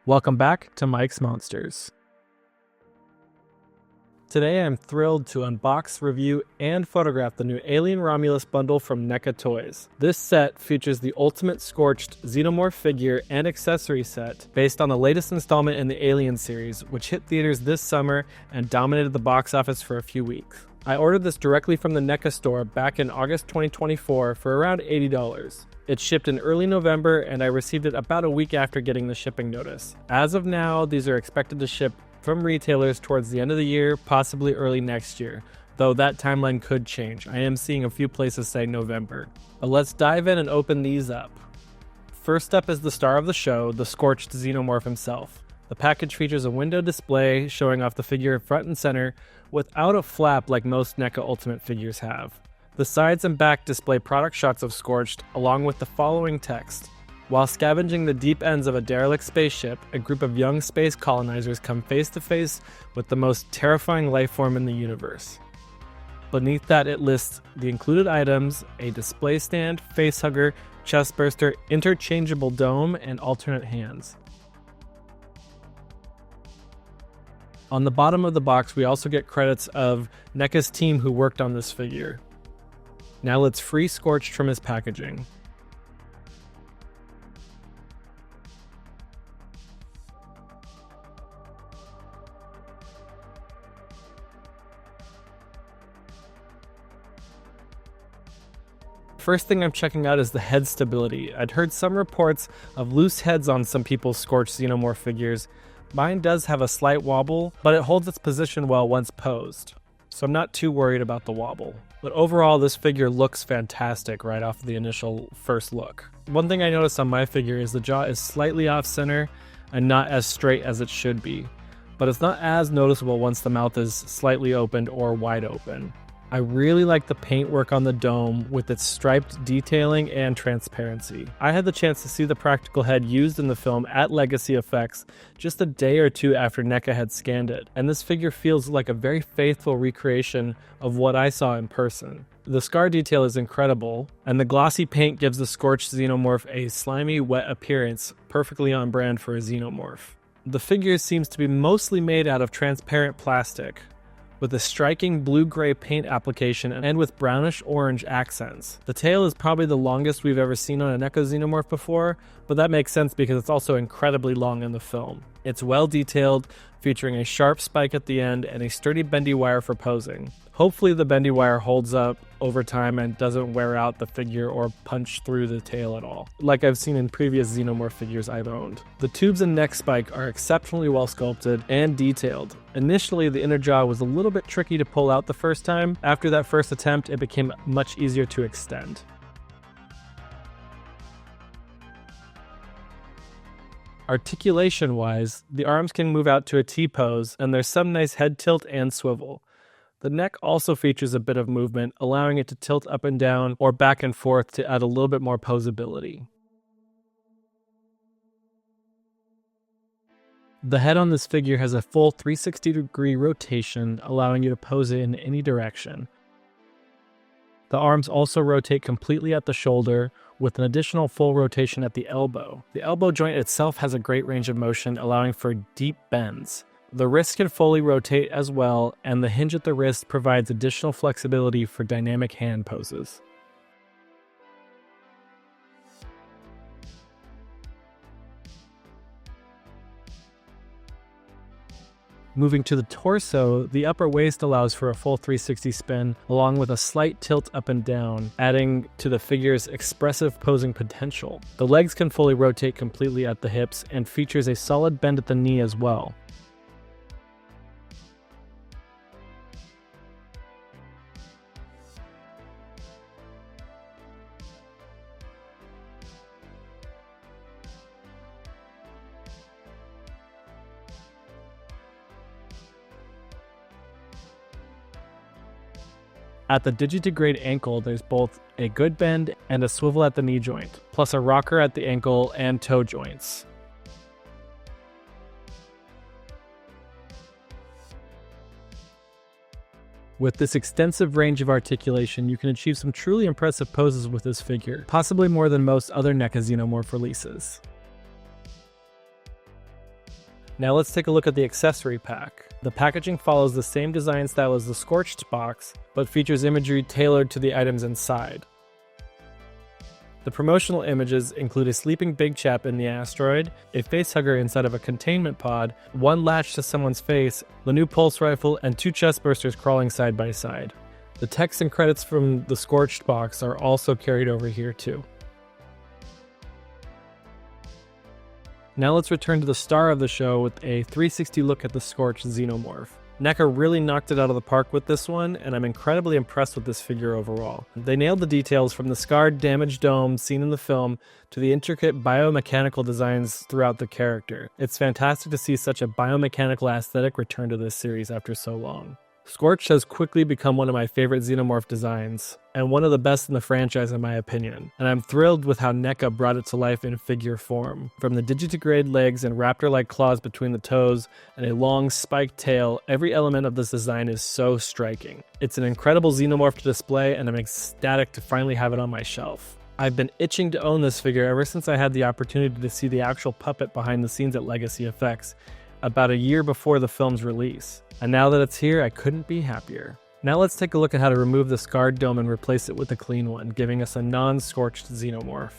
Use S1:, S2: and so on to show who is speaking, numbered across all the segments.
S1: Welcome back to Mike's Monsters. Today I'm thrilled to unbox, review, and photograph the new Alien Romulus bundle from NECA Toys. This set features the Ultimate Scorched Xenomorph figure and accessory set based on the latest installment in the Alien series, which hit theaters this summer and dominated the box office for a few weeks. I ordered this directly from the NECA store back in August 2024 for around $80. It shipped in early November and I received it about a week after getting the shipping notice. As of now, these are expected to ship from retailers towards the end of the year, possibly early next year, though that timeline could change. I am seeing a few places say November. But let's dive in and open these up. First up is the star of the show, the Scorched Xenomorph himself. The package features a window display showing off the figure front and center without a flap like most NECA Ultimate figures have. The sides and back display product shots of Scorched along with the following text. While scavenging the deep ends of a derelict spaceship, a group of young space colonizers come face to face with the most terrifying life form in the universe. Beneath that, it lists the included items, a display stand, facehugger, chest burster, interchangeable dome, and alternate hands. On the bottom of the box, we also get credits of NECA's team who worked on this figure. Now let's free Scorched from his packaging. First thing I'm checking out is the head stability. I'd heard some reports of loose heads on some people's Scorched Xenomorph figures. Mine does have a slight wobble, but it holds its position well once posed, so I'm not too worried about the wobble. But overall, this figure looks fantastic right off the initial first look. One thing I noticed on my figure is the jaw is slightly off center and not as straight as it should be, but it's not as noticeable once the mouth is slightly opened or wide open. I really like the paintwork on the dome with its striped detailing and transparency. I had the chance to see the practical head used in the film at Legacy Effects just a day or two after NECA had scanned it, and this figure feels like a very faithful recreation of what I saw in person. The scar detail is incredible, and the glossy paint gives the Scorched Xenomorph a slimy, wet appearance, perfectly on brand for a Xenomorph. The figure seems to be mostly made out of transparent plastic, with a striking blue-gray paint application and with brownish-orange accents. The tail is probably the longest we've ever seen on a NECA Xenomorph before, but that makes sense because it's also incredibly long in the film. It's well detailed, featuring a sharp spike at the end and a sturdy bendy wire for posing. Hopefully the bendy wire holds up over time and doesn't wear out the figure or punch through the tail at all, like I've seen in previous Xenomorph figures I've owned. The tubes and neck spike are exceptionally well sculpted and detailed. Initially, the inner jaw was a little bit tricky to pull out the first time. After that first attempt, it became much easier to extend. Articulation-wise, the arms can move out to a T-pose, and there's some nice head tilt and swivel. The neck also features a bit of movement, allowing it to tilt up and down or back and forth to add a little bit more posability. The head on this figure has a full 360-degree rotation, allowing you to pose it in any direction. The arms also rotate completely at the shoulder, with an additional full rotation at the elbow. The elbow joint itself has a great range of motion, allowing for deep bends. The wrist can fully rotate as well, and the hinge at the wrist provides additional flexibility for dynamic hand poses. Moving to the torso, the upper waist allows for a full 360 spin, along with a slight tilt up and down, adding to the figure's expressive posing potential. The legs can fully rotate completely at the hips, and features a solid bend at the knee as well. At the digitigrade ankle, there's both a good bend and a swivel at the knee joint, plus a rocker at the ankle and toe joints. With this extensive range of articulation, you can achieve some truly impressive poses with this figure, possibly more than most other NECA Xenomorph releases. Now let's take a look at the accessory pack. The packaging follows the same design style as the Scorched box, but features imagery tailored to the items inside. The promotional images include a sleeping big chap in the asteroid, a facehugger inside of a containment pod, one latch to someone's face, the new pulse rifle, and 2 chestbursters crawling side by side. The text and credits from the Scorched box are also carried over here too. Now let's return to the star of the show with a 360 look at the Scorched Xenomorph. NECA really knocked it out of the park with this one, and I'm incredibly impressed with this figure overall. They nailed the details from the scarred, damaged dome seen in the film to the intricate biomechanical designs throughout the character. It's fantastic to see such a biomechanical aesthetic return to this series after so long. Scorched has quickly become one of my favorite Xenomorph designs, and one of the best in the franchise in my opinion, and I'm thrilled with how NECA brought it to life in figure form. From the digitigrade legs and raptor-like claws between the toes, and a long spiked tail, every element of this design is so striking. It's an incredible Xenomorph to display, and I'm ecstatic to finally have it on my shelf. I've been itching to own this figure ever since I had the opportunity to see the actual puppet behind the scenes at Legacy Effects, about a year before the film's release. And now that it's here, I couldn't be happier. Now let's take a look at how to remove the scarred dome and replace it with a clean one, giving us a non-scorched Xenomorph.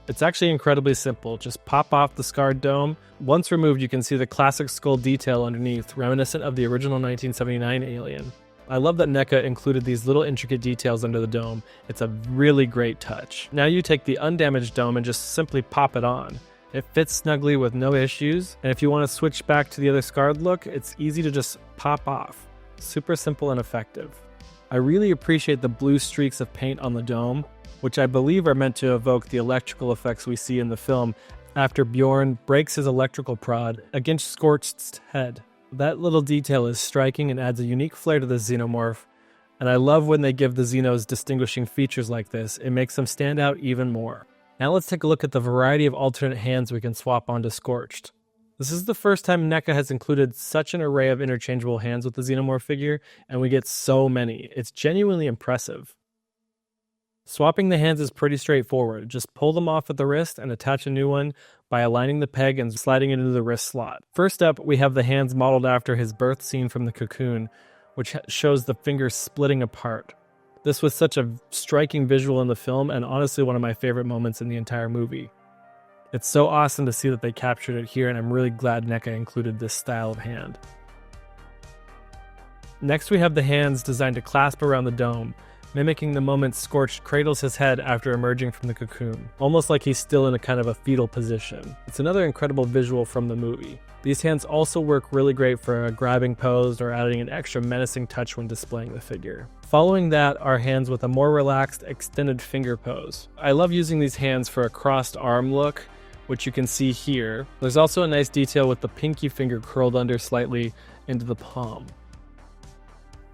S1: It's actually incredibly simple. Just pop off the scarred dome. Once removed, you can see the classic skull detail underneath, reminiscent of the original 1979 Alien. I love that NECA included these little intricate details under the dome. It's a really great touch. Now you take the undamaged dome and just simply pop it on. It fits snugly with no issues, and if you want to switch back to the other scarred look, it's easy to just pop off. Super simple and effective. I really appreciate the blue streaks of paint on the dome, which I believe are meant to evoke the electrical effects we see in the film after Bjorn breaks his electrical prod against Scorched's head. That little detail is striking and adds a unique flair to the Xenomorph, and I love when they give the Xenos distinguishing features like this. It makes them stand out even more. Now let's take a look at the variety of alternate hands we can swap onto Scorched. This is the first time NECA has included such an array of interchangeable hands with the Xenomorph figure, and we get so many. It's genuinely impressive. Swapping the hands is pretty straightforward. Just pull them off at the wrist and attach a new one by aligning the peg and sliding it into the wrist slot. First up, we have the hands modeled after his birth scene from The Cocoon, which shows the fingers splitting apart. This was such a striking visual in the film, and honestly one of my favorite moments in the entire movie. It's so awesome to see that they captured it here, and I'm really glad NECA included this style of hand. Next we have the hands designed to clasp around the dome, mimicking the moment Scorched cradles his head after emerging from the cocoon, almost like he's still in a kind of a fetal position. It's another incredible visual from the movie. These hands also work really great for a grabbing pose or adding an extra menacing touch when displaying the figure. Following that are hands with a more relaxed, extended finger pose. I love using these hands for a crossed arm look, which you can see here. There's also a nice detail with the pinky finger curled under slightly into the palm.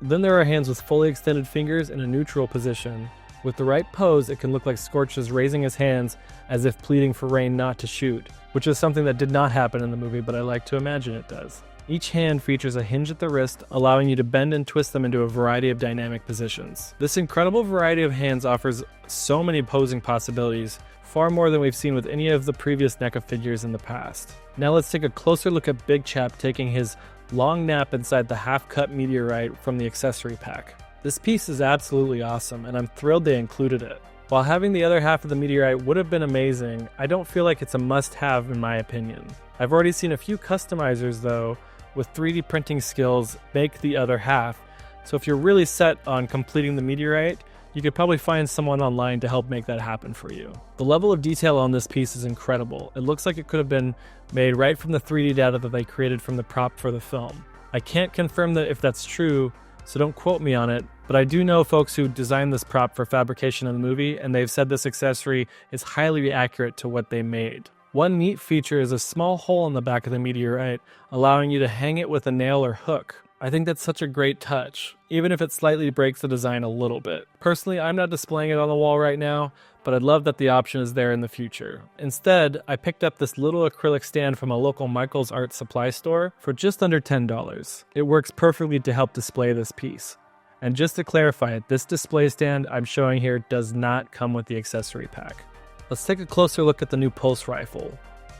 S1: Then there are hands with fully extended fingers in a neutral position. With the right pose, it can look like Scorch is raising his hands as if pleading for rain not to shoot, which is something that did not happen in the movie, but I like to imagine it does. Each hand features a hinge at the wrist, allowing you to bend and twist them into a variety of dynamic positions. This incredible variety of hands offers so many posing possibilities, far more than we've seen with any of the previous NECA figures in the past. Now let's take a closer look at Big Chap taking his long nap inside the half-cut meteorite from the accessory pack. This piece is absolutely awesome, and I'm thrilled they included it. While having the other half of the meteorite would have been amazing, I don't feel like it's a must-have in my opinion. I've already seen a few customizers though, with 3D printing skills, make the other half, so if you're really set on completing the meteorite, you could probably find someone online to help make that happen for you. The level of detail on this piece is incredible. It looks like it could have been made right from the 3D data that they created from the prop for the film. I can't confirm that if that's true, so don't quote me on it, but I do know folks who designed this prop for fabrication in the movie, and they've said this accessory is highly accurate to what they made. One neat feature is a small hole in the back of the meteorite, allowing you to hang it with a nail or hook. I think that's such a great touch, even if it slightly breaks the design a little bit. Personally, I'm not displaying it on the wall right now, but I'd love that the option is there in the future. Instead, I picked up this little acrylic stand from a local Michael's Art Supply store for just under $10. It works perfectly to help display this piece. And just to clarify it, this display stand I'm showing here does not come with the accessory pack. Let's take a closer look at the new pulse rifle.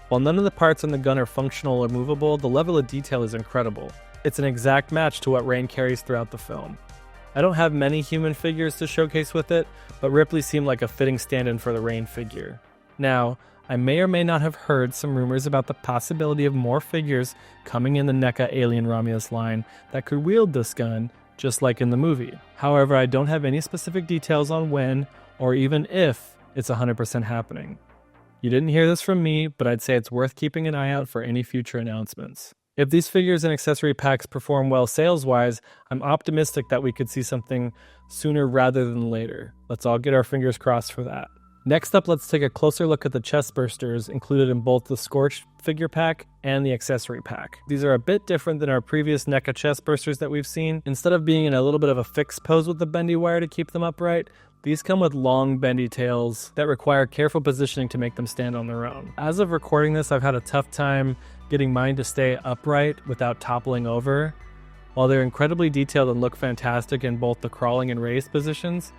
S1: While none of the parts on the gun are functional or movable, the level of detail is incredible. It's an exact match to what Rain carries throughout the film. I don't have many human figures to showcase with it, but Ripley seemed like a fitting stand-in for the Rain figure. Now, I may or may not have heard some rumors about the possibility of more figures coming in the NECA Alien Romulus line that could wield this gun, just like in the movie. However, I don't have any specific details on when, or even if, it's 100% happening. You didn't hear this from me, but I'd say it's worth keeping an eye out for any future announcements. If these figures and accessory packs perform well sales-wise, I'm optimistic that we could see something sooner rather than later. Let's all get our fingers crossed for that. Next up, let's take a closer look at the chest bursters included in both the Scorched figure pack and the accessory pack. These are a bit different than our previous NECA chest bursters that we've seen. Instead of being in a little bit of a fixed pose with the bendy wire to keep them upright, these come with long bendy tails that require careful positioning to make them stand on their own. As of recording this, I've had a tough time getting mine to stay upright without toppling over. While they're incredibly detailed and look fantastic in both the crawling and raised positions,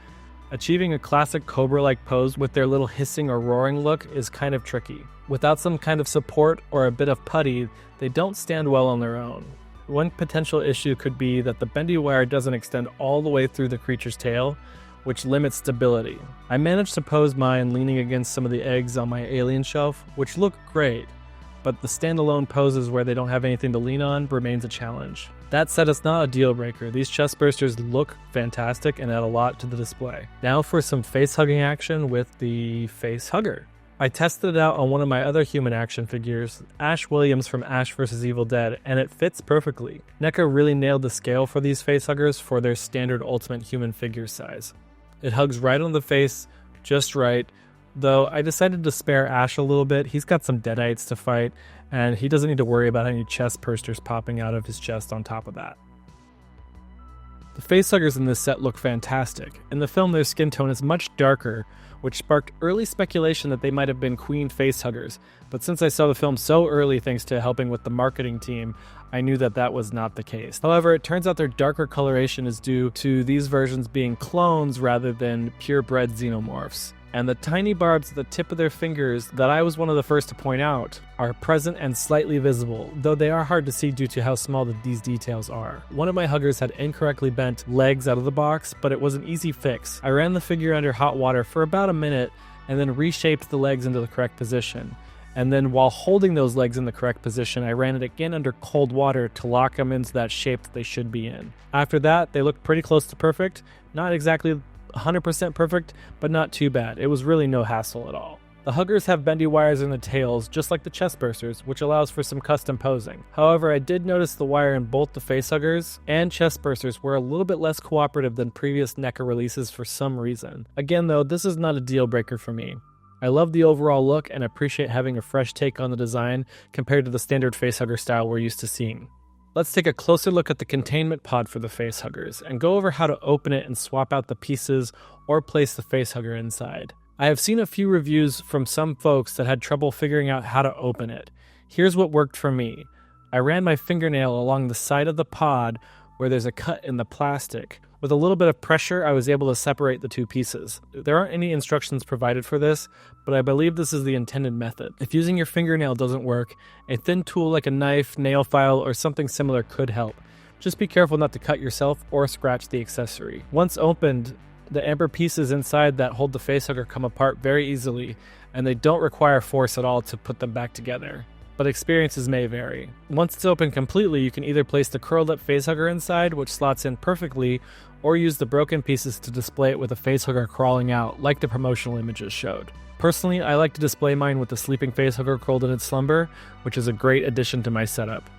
S1: achieving a classic Cobra-like pose with their little hissing or roaring look is kind of tricky. Without some kind of support or a bit of putty, they don't stand well on their own. One potential issue could be that the bendy wire doesn't extend all the way through the creature's tail, which limits stability. I managed to pose mine leaning against some of the eggs on my alien shelf, which look great, but the standalone poses where they don't have anything to lean on remains a challenge. That said, it's not a deal breaker. These chest bursters look fantastic and add a lot to the display. Now for some face hugging action with the face hugger. I tested it out on one of my other human action figures, Ash Williams from Ash vs. Evil Dead, and it fits perfectly. NECA really nailed the scale for these face huggers for their standard Ultimate human figure size. It hugs right on the face, just right, though I decided to spare Ash a little bit. He's got some deadites to fight, and he doesn't need to worry about any chest bursters popping out of his chest on top of that. The facehuggers in this set look fantastic. In the film, their skin tone is much darker, which sparked early speculation that they might have been queen facehuggers, but since I saw the film so early thanks to helping with the marketing team, I knew that that was not the case. However, it turns out their darker coloration is due to these versions being clones rather than purebred xenomorphs. And the tiny barbs at the tip of their fingers that I was one of the first to point out are present and slightly visible, though they are hard to see due to how small these details are. One of my huggers had incorrectly bent legs out of the box, but it was an easy fix. I ran the figure under hot water for about a minute and then reshaped the legs into the correct position. And then while holding those legs in the correct position, I ran it again under cold water to lock them into that shape that they should be in. After that, they looked pretty close to perfect. Not exactly 100% perfect, but not too bad. It was really no hassle at all. The huggers have bendy wires in the tails, just like the chest bursters, which allows for some custom posing. However, I did notice the wire in both the facehuggers and chest bursters were a little bit less cooperative than previous NECA releases for some reason. Again though, this is not a deal breaker for me. I love the overall look and appreciate having a fresh take on the design compared to the standard facehugger style we're used to seeing. Let's take a closer look at the containment pod for the facehuggers and go over how to open it and swap out the pieces or place the facehugger inside. I have seen a few reviews from some folks that had trouble figuring out how to open it. Here's what worked for me. I ran my fingernail along the side of the pod where there's a cut in the plastic. With a little bit of pressure, I was able to separate the two pieces. There aren't any instructions provided for this, but I believe this is the intended method. If using your fingernail doesn't work, a thin tool like a knife, nail file, or something similar could help. Just be careful not to cut yourself or scratch the accessory. Once opened, the amber pieces inside that hold the facehugger come apart very easily, and they don't require force at all to put them back together. But experiences may vary. Once it's open completely, you can either place the curled up facehugger inside, which slots in perfectly, or use the broken pieces to display it with a facehugger crawling out, like the promotional images showed. Personally, I like to display mine with the sleeping facehugger curled in its slumber, which is a great addition to my setup.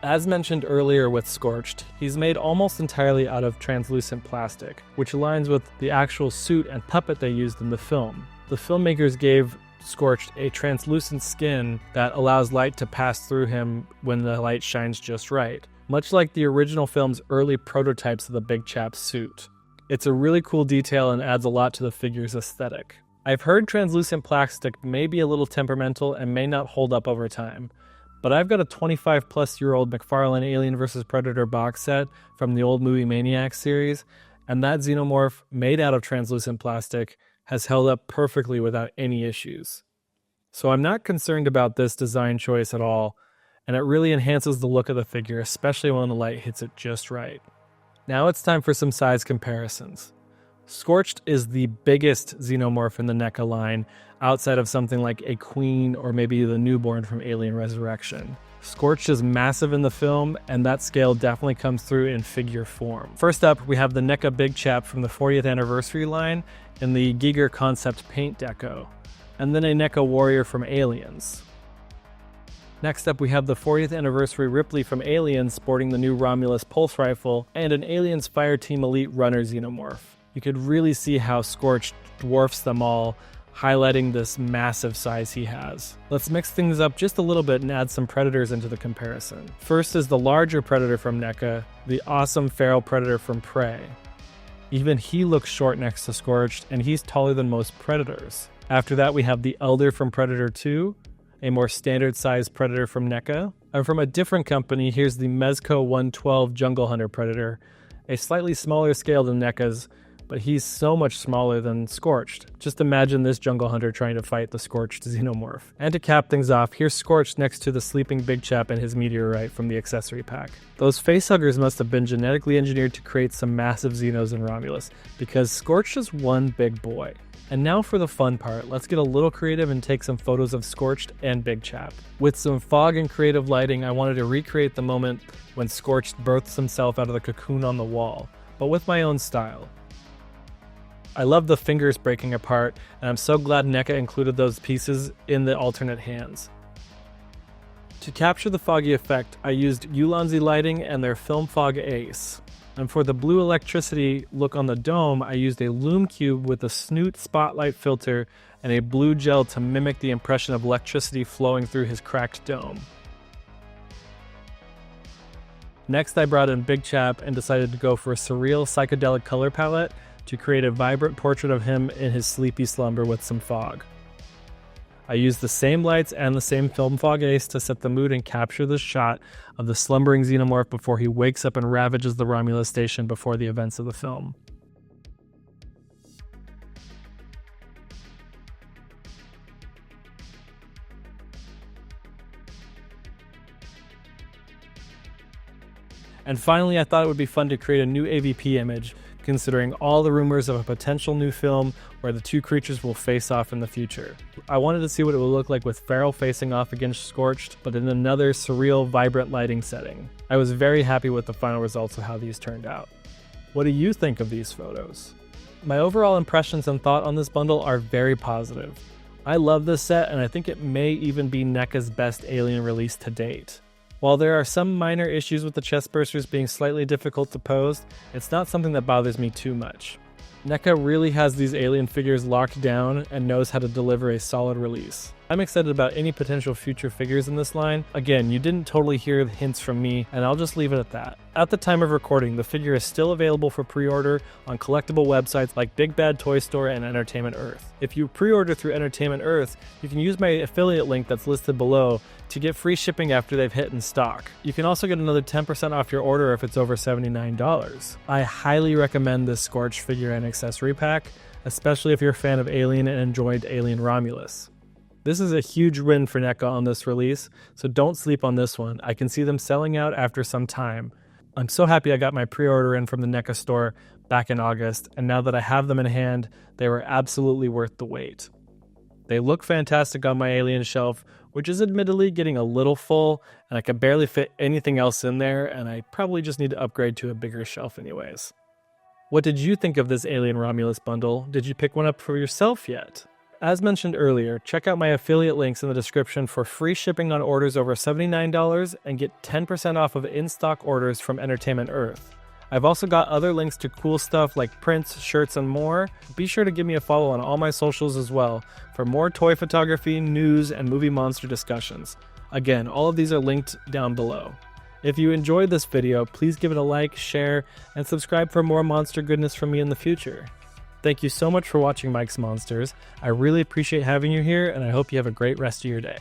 S1: As mentioned earlier with Scorched, he's made almost entirely out of translucent plastic, which aligns with the actual suit and puppet they used in the film. The filmmakers gave Scorched a translucent skin that allows light to pass through him when the light shines just right, much like the original film's early prototypes of the big chap's suit. It's a really cool detail and adds a lot to the figure's aesthetic. I've heard translucent plastic may be a little temperamental and may not hold up over time, but I've got a 25-plus-year-old McFarlane Alien vs. Predator box set from the old Movie Maniacs series, and that xenomorph, made out of translucent plastic, has held up perfectly without any issues. So I'm not concerned about this design choice at all, and it really enhances the look of the figure, especially when the light hits it just right. Now it's time for some size comparisons. Scorched is the biggest xenomorph in the NECA line, outside of something like a Queen or maybe the Newborn from Alien Resurrection. Scorched is massive in the film, and that scale definitely comes through in figure form. First up, we have the NECA Big Chap from the 40th anniversary line in the Giger Concept paint deco, and then a NECA Warrior from Aliens. Next up, we have the 40th anniversary Ripley from Aliens sporting the new Romulus pulse rifle, and an Aliens Fireteam Elite Runner xenomorph. You could really see how Scorched dwarfs them all, highlighting this massive size he has. Let's mix things up just a little bit and add some Predators into the comparison. First is the larger Predator from NECA, the awesome Feral Predator from Prey. Even he looks short next to Scorched, and he's taller than most Predators. After that, we have the Elder from Predator 2, a more standard-sized Predator from NECA. And from a different company, here's the Mezco 112 Jungle Hunter Predator, a slightly smaller scale than NECA's, but he's so much smaller than Scorched. Just imagine this Jungle Hunter trying to fight the Scorched xenomorph. And to cap things off, here's Scorched next to the sleeping Big Chap and his meteorite from the accessory pack. Those facehuggers must have been genetically engineered to create some massive Xenos in Romulus, because Scorched is one big boy. And now for the fun part, let's get a little creative and take some photos of Scorched and Big Chap. With some fog and creative lighting, I wanted to recreate the moment when Scorched births himself out of the cocoon on the wall, but with my own style. I love the fingers breaking apart, and I'm so glad NECA included those pieces in the alternate hands. To capture the foggy effect, I used Ulanzi lighting and their Film Fog Ace. And for the blue electricity look on the dome, I used a Lume Cube with a snoot spotlight filter and a blue gel to mimic the impression of electricity flowing through his cracked dome. Next, I brought in Big Chap and decided to go for a surreal psychedelic color palette to create a vibrant portrait of him in his sleepy slumber with some fog. I used the same lights and the same Film Fog Ace to set the mood and capture the shot of the slumbering xenomorph before he wakes up and ravages the Romulus station before the events of the film. And finally, I thought it would be fun to create a new AVP image, considering all the rumors of a potential new film where the two creatures will face off in the future. I wanted to see what it would look like with Feral facing off against Scorched, but in another surreal, vibrant lighting setting. I was very happy with the final results of how these turned out. What do you think of these photos? My overall impressions and thought on this bundle are very positive. I love this set, and I think it may even be NECA's best Alien release to date. While there are some minor issues with the chest bursters being slightly difficult to pose, it's not something that bothers me too much. NECA really has these Alien figures locked down and knows how to deliver a solid release. I'm excited about any potential future figures in this line. Again, you didn't totally hear the hints from me, and I'll just leave it at that. At the time of recording, the figure is still available for pre-order on collectible websites like Big Bad Toy Store and Entertainment Earth. If you pre-order through Entertainment Earth, you can use my affiliate link that's listed below to get free shipping after they've hit in stock. You can also get another 10% off your order if it's over $79. I highly recommend this Scorched figure and accessory pack, especially if you're a fan of Alien and enjoyed Alien Romulus. This is a huge win for NECA on this release, so don't sleep on this one. I can see them selling out after some time. I'm so happy I got my pre-order in from the NECA store back in August, and now that I have them in hand, they were absolutely worth the wait. They look fantastic on my Alien shelf, which is admittedly getting a little full, and I can barely fit anything else in there, and I probably just need to upgrade to a bigger shelf anyways. What did you think of this Alien Romulus bundle? Did you pick one up for yourself yet? As mentioned earlier, check out my affiliate links in the description for free shipping on orders over $79 and get 10% off of in-stock orders from Entertainment Earth. I've also got other links to cool stuff like prints, shirts, and more. Be sure to give me a follow on all my socials as well for more toy photography, news, and movie monster discussions. Again, all of these are linked down below. If you enjoyed this video, please give it a like, share, and subscribe for more monster goodness from me in the future. Thank you so much for watching Mike's Monsters. I really appreciate having you here, and I hope you have a great rest of your day.